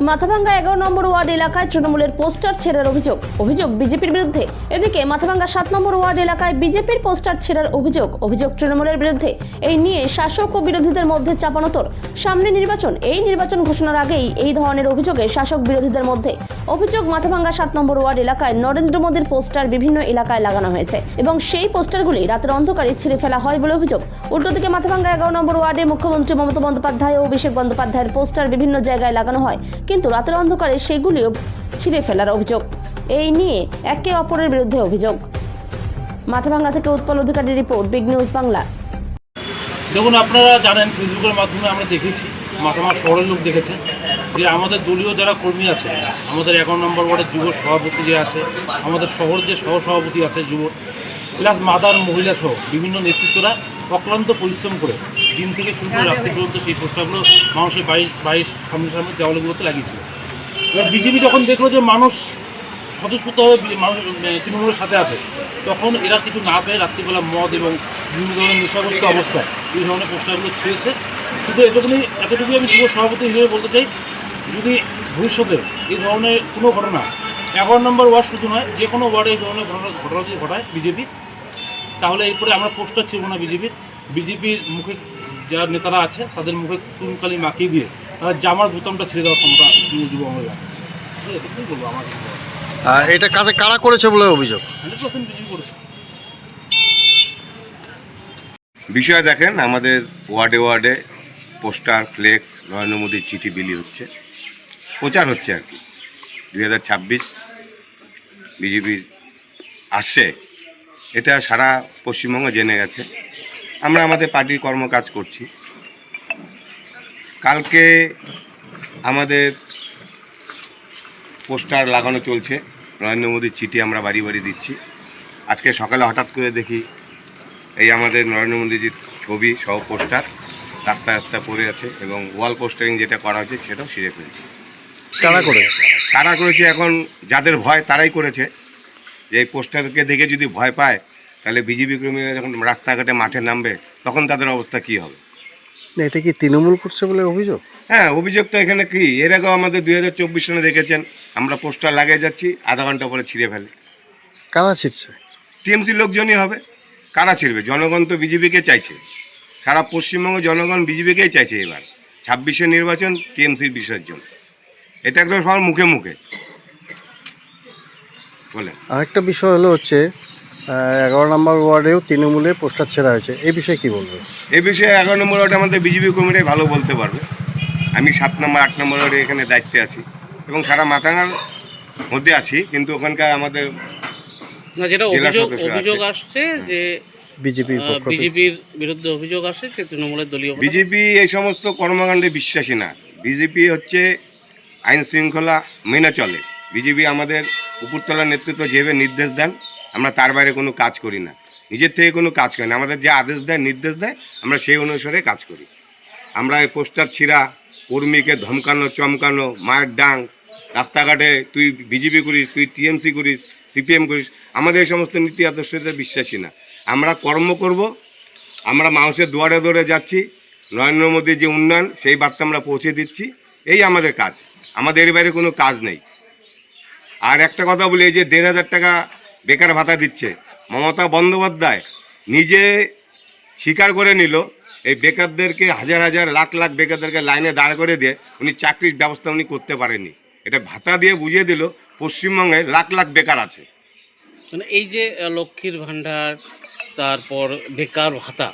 মাথাভাঙ্গা 11 নম্বর word এলাকায় তৃণমূলের poster ছেঁড়ার অভিযোগ বিজেপির বিরুদ্ধে। এদিকে মাথাভাঙ্গা 7 নম্বর ওয়ার্ড এলাকায় বিজেপির পোস্টার ছেঁড়ার অভিযোগ তৃণমূলের বিরুদ্ধে। এই নিয়ে শাসক ও বিরোধীদের মধ্যে চাপানোতর। সামনে নির্বাচন, এই নির্বাচন ঘোষণার আগেই এই ধরনের অভিযোগে শাসক বিরোধীদের মধ্যে। অভিযোগ, মাথাভাঙ্গা 7 নম্বর ওয়ার্ড এলাকায় নরেন্দ্র মোদীর পোস্টার বিভিন্ন এলাকায় লাগানো হয়েছে এবং সেই পোস্টারগুলি রাতের অন্ধকারে ছিঁড়ে ফেলা হয় বলে অভিযোগ। উল্টো দিকে মাথাভাঙ্গা 11 নম্বর ওয়ার্ডে মুখ্যমন্ত্রী মমতা বন্দ্যোপাধ্যায় ও অভিষেক বন্দ্যোপাধ্যায়ের পোস্টার বিভিন্ন জায়গায় লাগানো হয়, কিন্তু রাতের অন্ধকারে সেগুলিও ছিঁড়ে ফেলার অভিযোগ। এই নিয়ে একে অপরের বিরুদ্ধে অভিযোগ। মাথাভাঙ্গা থেকে উৎপল অধিকারীর রিপোর্ট, বিগ নিউজ বাংলা। দেখুন, আপনারা জানেন, ফেসবুকের মাধ্যমে আমরা দেখেছি, মাথাভাঙ্গা শহরের লোক দেখেছে যে আমাদের দলীয় যারা কর্মী আছে, আমাদের 11 নম্বর ওয়ার্ডের যুব সভাপতি যে আছে, আমাদের শহর যে সহসভাপতি আছে যুব, প্লাস মাদার মহিলা সহ বিভিন্ন নেতৃত্বরা অক্লান্ত পরিশ্রম করে দিন থেকে শুরু করে রাত্রি পর্যন্ত সেই পোস্টারগুলো মানুষের বাইশ সামনে দেওয়ালগুলোতে লাগিয়েছিল। এবার বিজেপি যখন দেখলো যে মানুষ স্বতঃস্ফূর্তভাবে মানুষ তৃণমূলের সাথে আছে, তখন এরা কিছু না পেয়ে রাত্রিবেলা মদ এবং বিভিন্ন ধরনের নেশাগ্রস্ত অবস্থায় এই ধরনের পোস্টারগুলো ছেড়েছে। কিন্তু এতটুকুই আমি যুব সভাপতি হিসেবে বলতে চাই, যদি ভবিষ্যতে এই ধরনের কোনো ঘটনা 11 নম্বর ওয়ার্ড শুধু নয়, যে কোনো ওয়ার্ডে এই ধরনের ঘটনা যদি ঘটায় বিজেপি, তাহলে এরপরে আমরা পোস্টার ছিল না বিজেপির মুখে যারা নেতারা আছে তাদের মুখে চুনকালি মাখিয়ে দিয়ে তারা জামার বোতামটা ছেড়ে দেওয়ার ক্ষমতা যুব আমরা এটুকুই বলবো। আমার এটা কারা করেছে বলে অভিযোগ? 100% বিজেপি করেছে। বিষয় দেখেন, আমাদের ওয়ার্ডে ওয়ার্ডে পোস্টার, ফ্লেক্স, নরেন্দ্র মোদীর চিঠি বিলি হচ্ছে, প্রচার হচ্ছে আর কি। 2026 বিজেপির আসছে, এটা সারা পশ্চিমবঙ্গ জেনে গেছে। আমরা আমাদের পার্টির কর্মকাজ করছি। কালকে আমাদের পোস্টার লাগানো চলছে, নরেন্দ্র মোদীর চিঠি আমরা বাড়ি বাড়ি দিচ্ছি। আজকে সকালে হঠাৎ করে দেখি এই আমাদের নরেন্দ্র মোদীজির ছবি সহ পোস্টার রাস্তায় রাস্তায় পড়ে আছে এবং ওয়াল পোস্টারিং যেটা করা হয়েছে সেটাও ছিঁড়ে ফেলছে। কারা করেছে এখন যাদের ভয় তারাই করেছে, যে এই পোস্টারকে দেখে যদি ভয় পায় তাহলে বিজেপি কর্মীরা যখন রাস্তাঘাটে মাঠে নামবে তখন তাদের অবস্থা কী হবে? এটা কি তৃণমূল করছে বলে অভিযোগ? হ্যাঁ, অভিযোগ তো এখানে কি, এর আগেও আমাদের 2024 সালে দেখেছেন, আমরা পোস্টার লাগিয়ে যাচ্ছি, আধা ঘন্টা পরে ছিঁড়ে ফেলে। কারা ছিটছে? টিএমসির লোকজনই হবে। কারা ছিঁড়বে? জনগণ তো বিজেপিকে চাইছে, সারা পশ্চিমবঙ্গ জনগণ বিজেপিকেই চাইছে। এবার 26-এর নির্বাচন টিএমসির বিসর্জন, এটা একদম সবার মুখে মুখে বলে। আরেকটা বিষয় হলো হচ্ছে 11 নম্বর ওয়ার্ডেও তৃণমূলের পোস্টার ছেঁড়া হয়েছে, এই বিষয়ে কি বলবে? এই বিষয়ে 11 নম্বর ওয়ার্ডে আমাদের বিজেপি কর্মীরাই ভালো বলতে পারবে। আমি 7 নম্বর 8 নম্বর ওয়ার্ডে এখানে দায়িত্বে আছি এবং সারা মাথাভাঙ্গার মধ্যে আছি, কিন্তু ওখানকার আমাদের না, যেটা অভিযোগ আসছে যে বিজেপির বিরুদ্ধে অভিযোগ আসছে যে তৃণমূলের দলীয় বিজেপি এই সমস্ত কর্মকাণ্ডে বিশ্বাসী না। বিজেপি হচ্ছে আইন শৃঙ্খলা মেনে চলে। বিজেপি আমাদের উপরতলার নেতৃত্ব যেভাবে নির্দেশ দেন, আমরা তার বাইরে কোনো কাজ করি না, নিজের থেকে কোনো কাজ করি না। আমাদের যে আদেশ দেয়, নির্দেশ দেয়, আমরা সেই অনুসারে কাজ করি। আমরা এই পোস্টার ছিঁড়া, কর্মীকে ধমকানো, চমকানো, মায়ের ডাং, রাস্তাঘাটে তুই বিজেপি করিস, তুই টিএমসি করিস, সিপিএম করিস, আমাদের এই সমস্ত নীতি আদর্শতে বিশ্বাসী না। আমরা কর্ম করব, আমরা মানুষের দুয়ারে দুয়ারে যাচ্ছি, নরেন্দ্র মোদীর যে উন্নয়ন সেই বার্তা আমরা পৌঁছে দিচ্ছি, এই আমাদের কাজ। আমাদের এর বাইরে কোনো কাজ নেই। আর একটা কথা বলি, এই যে 1,500 টাকা বেকার ভাতা দিচ্ছে, মমতা বন্দ্যোপাধ্যায় নিজে স্বীকার করে নিল এই বেকারদেরকে, হাজার হাজার লাখ লাখ বেকারদেরকে লাইনে দাঁড় করে দিয়ে উনি চাকরির ব্যবস্থা উনি করতে পারেননি। এটা ভাতা দিয়ে বুঝিয়ে দিল পশ্চিমবঙ্গে লাখ লাখ বেকার আছে। মানে এই যে লক্ষ্মীর ভাণ্ডার, তারপর বেকার ভাতা,